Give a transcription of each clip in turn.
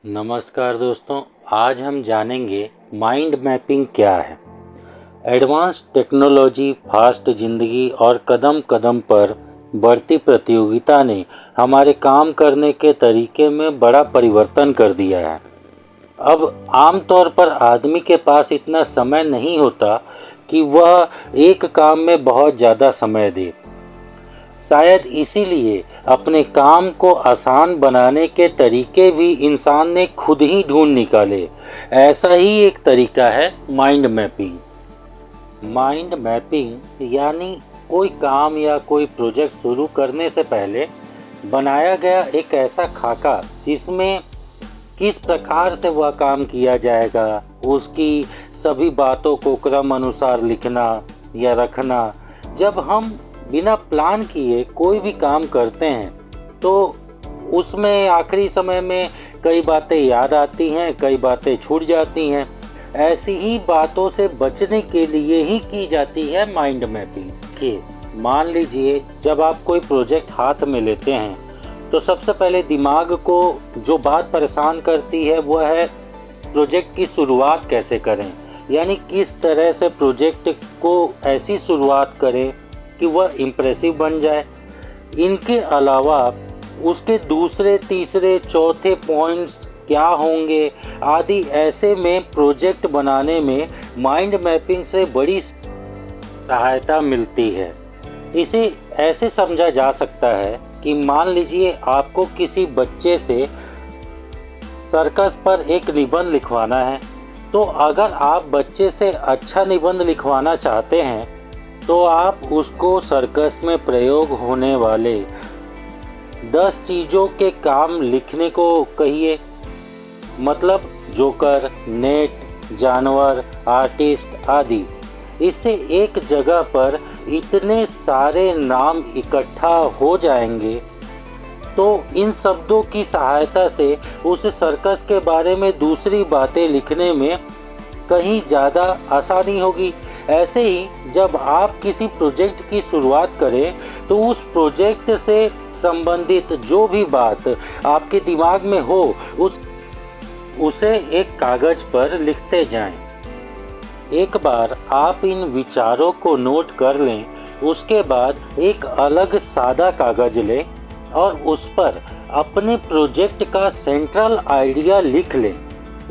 नमस्कार दोस्तों, आज हम जानेंगे माइंड मैपिंग क्या है। एडवांस टेक्नोलॉजी, फास्ट ज़िंदगी और कदम कदम पर बढ़ती प्रतियोगिता ने हमारे काम करने के तरीके में बड़ा परिवर्तन कर दिया है। अब आमतौर पर आदमी के पास इतना समय नहीं होता कि वह एक काम में बहुत ज़्यादा समय दे। शायद इसीलिए अपने काम को आसान बनाने के तरीके भी इंसान ने खुद ही ढूंढ निकाले। ऐसा ही एक तरीका है माइंड मैपिंग। माइंड मैपिंग यानी कोई काम या कोई प्रोजेक्ट शुरू करने से पहले बनाया गया एक ऐसा खाका जिसमें किस प्रकार से वह काम किया जाएगा, उसकी सभी बातों को क्रम अनुसार लिखना या रखना। जब हम बिना प्लान किए कोई भी काम करते हैं तो उसमें आखिरी समय में कई बातें याद आती हैं, कई बातें छूट जाती हैं। ऐसी ही बातों से बचने के लिए ही की जाती है माइंड मैपिंग। कि मान लीजिए जब आप कोई प्रोजेक्ट हाथ में लेते हैं तो सबसे पहले दिमाग को जो बात परेशान करती है वह है प्रोजेक्ट की शुरुआत कैसे करें, यानी किस तरह से प्रोजेक्ट को ऐसी शुरुआत करें कि वह इम्प्रेसिव बन जाए। इनके अलावा उसके दूसरे, तीसरे, चौथे पॉइंट्स क्या होंगे आदि। ऐसे में प्रोजेक्ट बनाने में माइंड मैपिंग से बड़ी सहायता मिलती है। इसे ऐसे समझा जा सकता है कि मान लीजिए आपको किसी बच्चे से सर्कस पर एक निबंध लिखवाना है, तो अगर आप बच्चे से अच्छा निबंध लिखवाना चाहते हैं तो आप उसको सर्कस में प्रयोग होने वाले 10 चीज़ों के काम लिखने को कहिए। मतलब जोकर, नेट, जानवर, आर्टिस्ट आदि। इससे एक जगह पर इतने सारे नाम इकट्ठा हो जाएंगे तो इन शब्दों की सहायता से उस सर्कस के बारे में दूसरी बातें लिखने में कहीं ज़्यादा आसानी होगी। ऐसे ही जब आप किसी प्रोजेक्ट की शुरुआत करें तो उस प्रोजेक्ट से संबंधित जो भी बात आपके दिमाग में हो उसे एक कागज़ पर लिखते जाएं। एक बार आप इन विचारों को नोट कर लें, उसके बाद एक अलग सादा कागज़ लें और उस पर अपने प्रोजेक्ट का सेंट्रल आइडिया लिख लें।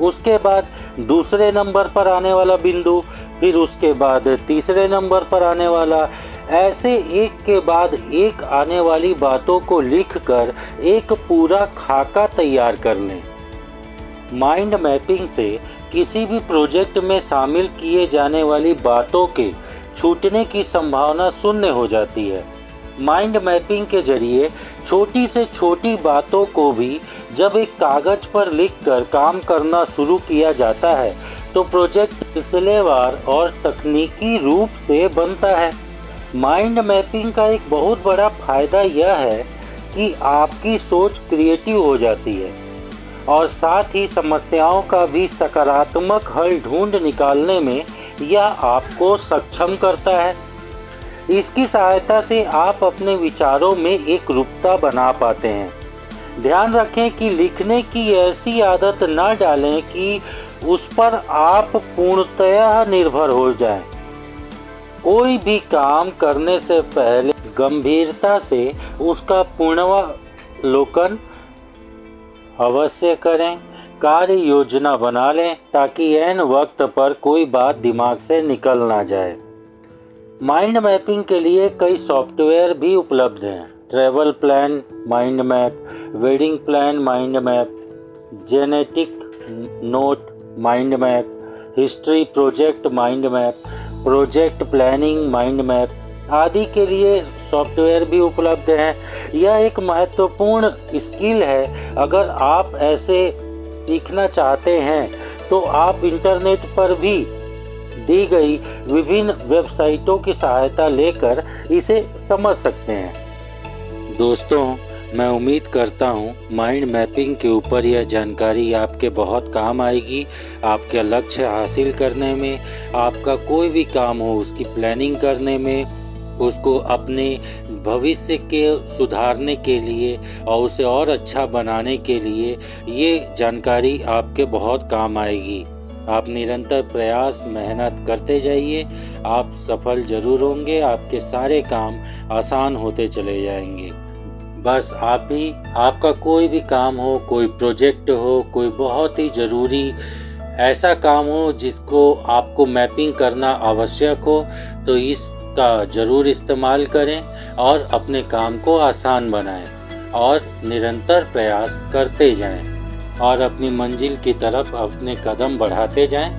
उसके बाद दूसरे नंबर पर आने वाला बिंदु, फिर उसके बाद तीसरे नंबर पर आने वाला, ऐसे एक के बाद एक आने वाली बातों को लिखकर एक पूरा खाका तैयार कर लें। माइंड मैपिंग से किसी भी प्रोजेक्ट में शामिल किए जाने वाली बातों के छूटने की संभावना शून्य हो जाती है। माइंड मैपिंग के जरिए छोटी से छोटी बातों को भी जब एक कागज़ पर लिखकर काम करना शुरू किया जाता है तो प्रोजेक्ट सिलसिलेवार और तकनीकी रूप से बनता है। माइंड मैपिंग का एक बहुत बड़ा फायदा यह है कि आपकी सोच क्रिएटिव हो जाती है और साथ ही समस्याओं का भी सकारात्मक हल ढूंढ निकालने में यह आपको सक्षम करता है। इसकी सहायता से आप अपने विचारों में एक रूपता बना पाते हैं। ध्यान रखें कि लिखने की ऐसी आदत न डालें कि उस पर आप पूर्णतः निर्भर हो जाएं। कोई भी काम करने से पहले गंभीरता से उसका पुनरावलोकन अवश्य करें। कार्य योजना बना लें ताकि ऐन वक्त पर कोई बात दिमाग से निकल ना जाए। माइंड मैपिंग के लिए कई सॉफ्टवेयर भी उपलब्ध हैं। Travel plan mind map, wedding plan mind map, genetic note mind map, history project mind map, project planning mind map आदि के लिए सॉफ्टवेयर भी उपलब्ध हैं। यह एक महत्वपूर्ण स्किल है। अगर आप ऐसे सीखना चाहते हैं तो आप इंटरनेट पर भी दी गई विभिन्न वेबसाइटों की सहायता लेकर इसे समझ सकते हैं। दोस्तों, मैं उम्मीद करता हूँ माइंड मैपिंग के ऊपर यह जानकारी आपके बहुत काम आएगी। आपके लक्ष्य हासिल करने में, आपका कोई भी काम हो उसकी प्लानिंग करने में, उसको अपने भविष्य के सुधारने के लिए और उसे और अच्छा बनाने के लिए ये जानकारी आपके बहुत काम आएगी। आप निरंतर प्रयास मेहनत करते जाइए, आप सफल जरूर होंगे, आपके सारे काम आसान होते चले जाएंगे। बस आप भी, आपका कोई भी काम हो, कोई प्रोजेक्ट हो, कोई बहुत ही ज़रूरी ऐसा काम हो जिसको आपको मैपिंग करना आवश्यक हो, तो इसका ज़रूर इस्तेमाल करें और अपने काम को आसान बनाएं और निरंतर प्रयास करते जाएं और अपनी मंजिल की तरफ अपने कदम बढ़ाते जाएं।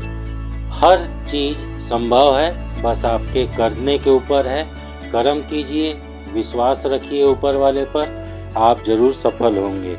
हर चीज़ संभव है, बस आपके करने के ऊपर है। कर्म कीजिए, विश्वास रखिए ऊपर वाले पर, आप ज़रूर सफल होंगे।